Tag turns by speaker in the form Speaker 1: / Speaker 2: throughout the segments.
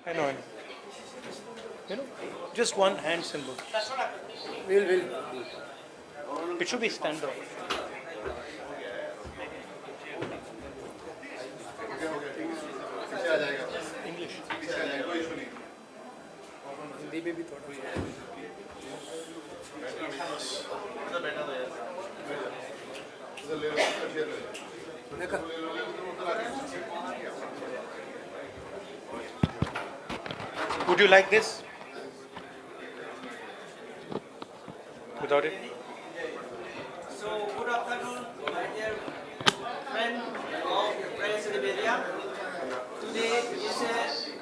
Speaker 1: I know. Just one hand symbol.
Speaker 2: Will.
Speaker 1: It should be stand up. English.
Speaker 2: Hindi में भी थोड़ा
Speaker 1: Would you like this? Without it?
Speaker 3: So, good afternoon, my dear friend of the press and media. Today is a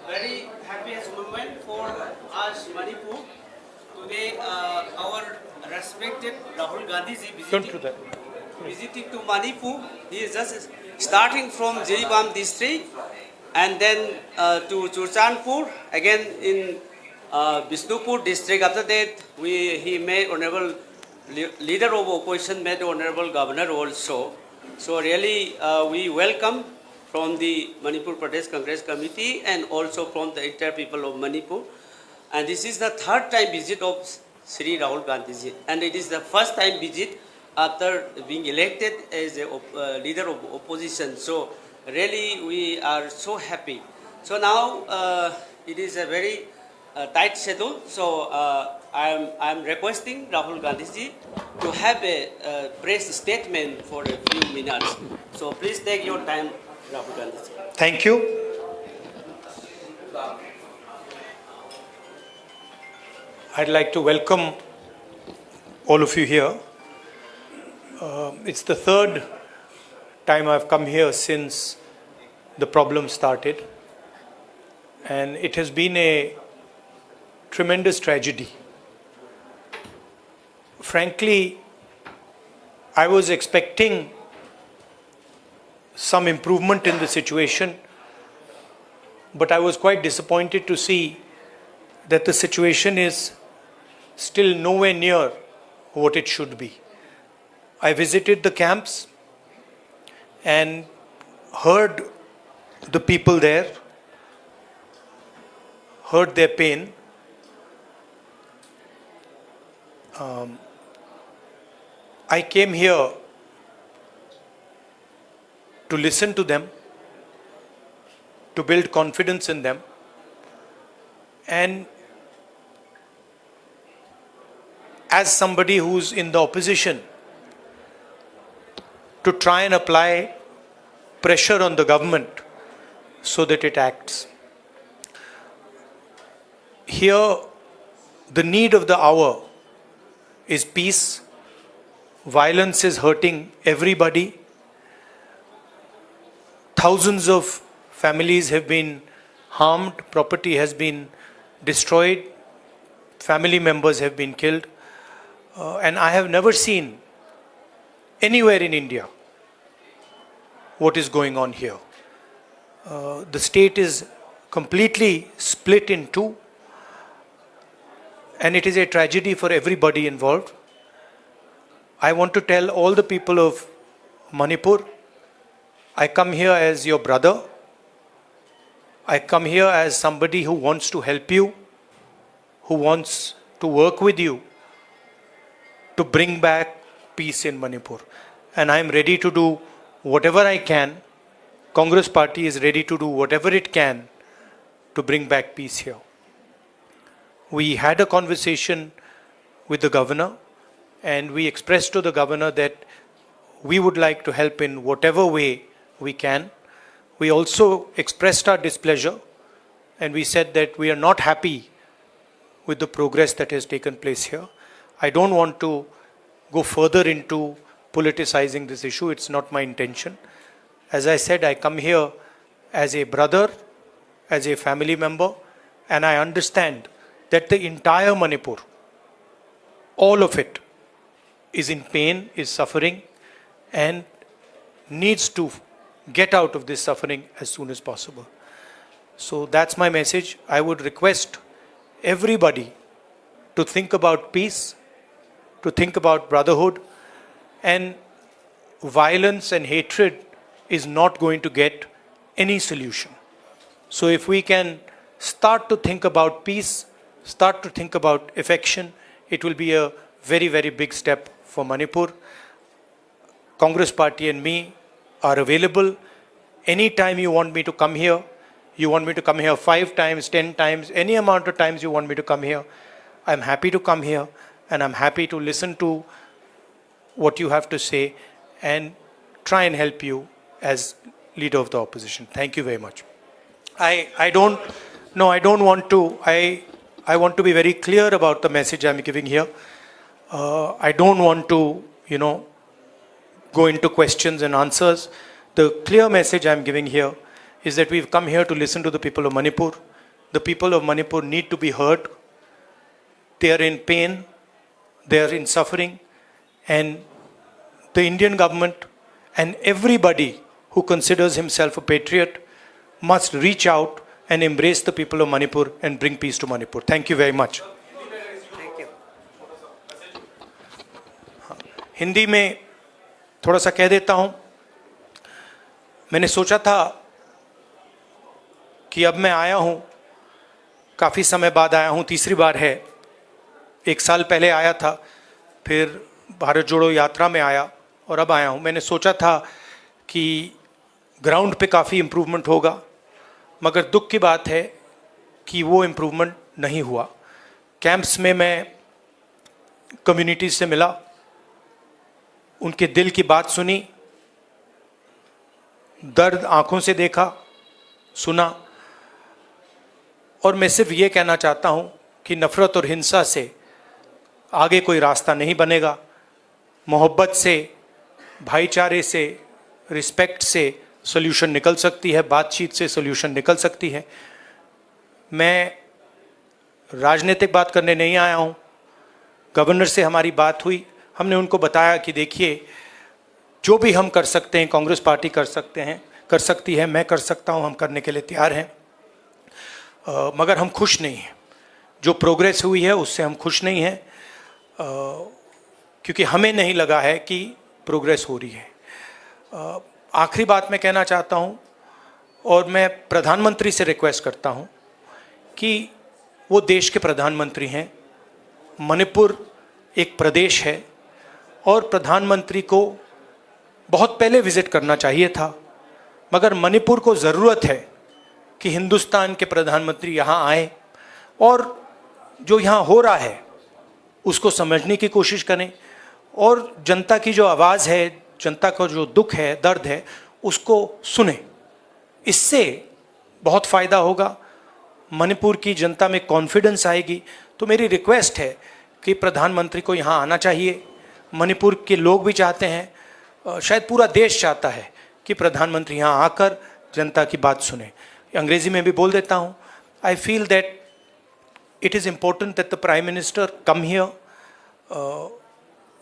Speaker 3: very happiest moment for us, Manipur. Today, our respected Rahul Gandhi ji
Speaker 1: Don't do that.
Speaker 3: visiting to Manipur. He is just starting from Jiribam district and then to Churchandpur, again in Bishnupur district. After that, he made honorable leader of opposition, made honorable governor also. So really, we welcome from the Manipur Pradesh Congress Committee and also from the entire people of Manipur. And this is the third time visit of Sri Rahul Gandhi ji, and it is the first time visit after being elected as a leader of opposition. So really, we are so happy. So now it is a very tight schedule. So I am requesting Rahul Gandhi ji to have a press statement for a few minutes. So please take your time, Rahul Gandhi ji.
Speaker 1: Thank you. I'd like to welcome all of you here. It's the third time I've come here since the problem started, and it has been a tremendous tragedy. Frankly, I was expecting some improvement in the situation, but I was quite disappointed to see that the situation is still nowhere near what it should be. I visited the camps and heard the people there, heard their pain. I came here to listen to them, to build confidence in them, and as somebody who's in the opposition, to try and apply pressure on the government so that it acts. Here, the need of the hour is peace. Violence is hurting everybody. Thousands of families have been harmed, property has been destroyed, family members have been killed. And I have never seen anywhere in India what is going on here. The state is completely split in two, and it is a tragedy for everybody involved. I want to tell all the people of Manipur, I come here as your brother. I come here as somebody who wants to help you, who wants to work with you to bring back peace in Manipur. And I am ready to do whatever I can. Congress Party is ready to do whatever it can to bring back peace here. We had a conversation with the governor, and we expressed to the governor that we would like to help in whatever way we can. We also expressed our displeasure, and we said that we are not happy with the progress that has taken place here. I don't want to go further into politicizing this issue. It's not my intention. As I said, I come here as a brother, as a family member, and I understand that the entire Manipur, all of it, is in pain, is suffering, and needs to get out of this suffering as soon as possible. So that's my message. I would request everybody to think about peace, to think about brotherhood, and violence and hatred is not going to get any solution. So if we can start to think about peace, start to think about affection. It will be a very, very big step for Manipur. Congress Party and me are available. Anytime you want me to come here, you want me to come here 5 times, 10 times, any amount of times you want me to come here, I'm happy to come here, and I'm happy to listen to what you have to say and try and help you as leader of the opposition. Thank you very much. I want to be very clear about the message I'm giving here. I don't want to, go into questions and answers. The clear message I'm giving here is that we've come here to listen to the people of Manipur. The people of Manipur need to be heard. They are in pain, they are in suffering, and the Indian government and everybody who considers himself a patriot must reach out and embrace the people of Manipur and bring peace to Manipur. Thank you very much.
Speaker 2: Thank you.
Speaker 1: Hindi में थोड़ा सा कह देता हूं. मैंने सोचा था कि अब मैं आया हूं, काफ़ी समय बाद आया हूं, तीसरी बार है. 1 साल पहले आया था, फिर भारत जोड़ो यात्रा में आया और अब आया हूं. मैंने सोचा था कि ग्राउंड पे काफ़ी इम्प्रूवमेंट होगा, मगर दुख की बात है कि वो इम्प्रूवमेंट नहीं हुआ. कैंप्स में मैं कम्युनिटीज से मिला, उनके दिल की बात सुनी, दर्द आंखों से देखा, सुना, और मैं सिर्फ ये कहना चाहता हूँ कि नफ़रत और हिंसा से आगे कोई रास्ता नहीं बनेगा. मोहब्बत से, भाईचारे से, रिस्पेक्ट से सॉल्यूशन निकल सकती है, बातचीत से सॉल्यूशन निकल सकती है. मैं राजनीतिक बात करने नहीं आया हूँ. गवर्नर से हमारी बात हुई, हमने उनको बताया कि देखिए, जो भी हम कर सकते हैं, कांग्रेस पार्टी कर सकती है, मैं कर सकता हूँ, हम करने के लिए तैयार हैं. मगर हम खुश नहीं हैं. जो प्रोग्रेस हुई है उससे हम खुश नहीं हैं, क्योंकि हमें नहीं लगा है कि प्रोग्रेस हो रही है. आखिरी बात मैं कहना चाहता हूँ, और मैं प्रधानमंत्री से रिक्वेस्ट करता हूँ कि वो देश के प्रधानमंत्री हैं. मणिपुर एक प्रदेश है और प्रधानमंत्री को बहुत पहले विज़िट करना चाहिए था, मगर मणिपुर को ज़रूरत है कि हिंदुस्तान के प्रधानमंत्री यहाँ आए और जो यहाँ हो रहा है उसको समझने की कोशिश करें, और जनता की जो आवाज़ है, जनता का जो दुख है, दर्द है, उसको सुने. इससे बहुत फ़ायदा होगा, मणिपुर की जनता में कॉन्फिडेंस आएगी. तो मेरी रिक्वेस्ट है कि प्रधानमंत्री को यहाँ आना चाहिए. मणिपुर के लोग भी चाहते हैं, शायद पूरा देश चाहता है कि प्रधानमंत्री यहाँ आकर जनता की बात सुने. अंग्रेज़ी में भी बोल देता हूँ. I feel that it is important that the Prime Minister come here,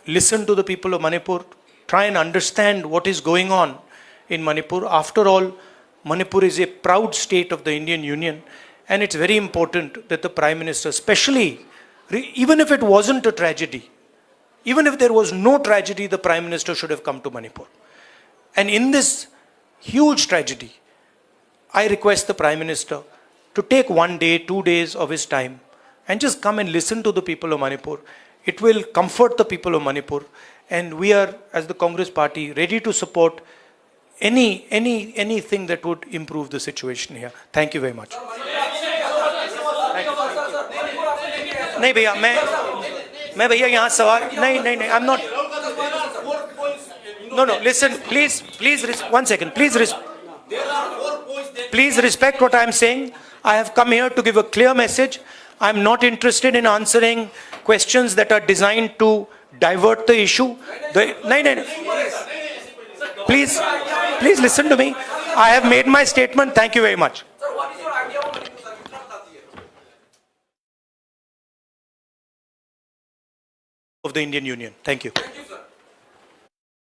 Speaker 1: listen to the people of Manipur, try and understand what is going on in Manipur. After all, Manipur is a proud state of the Indian Union, and it's very important that the Prime Minister, especially, even if it wasn't a tragedy, even if there was no tragedy, the Prime Minister should have come to Manipur. And in this huge tragedy, I request the Prime Minister to take 1 day, 2 days of his time and just come and listen to the people of Manipur. It will comfort the people of Manipur, and we are, as the Congress Party, ready to support anything that would improve the situation here. Thank you very much. नहीं भैया, मैं भैया यहाँ सवाल नहीं, I'm not. No, listen, please, 1 second, please respect what I am saying. I have come here to give a clear message. I am not interested in answering questions that are designed to divert the issue. No. Please listen to me. I have made my statement. Thank you very much. Of the Indian Union. Thank you.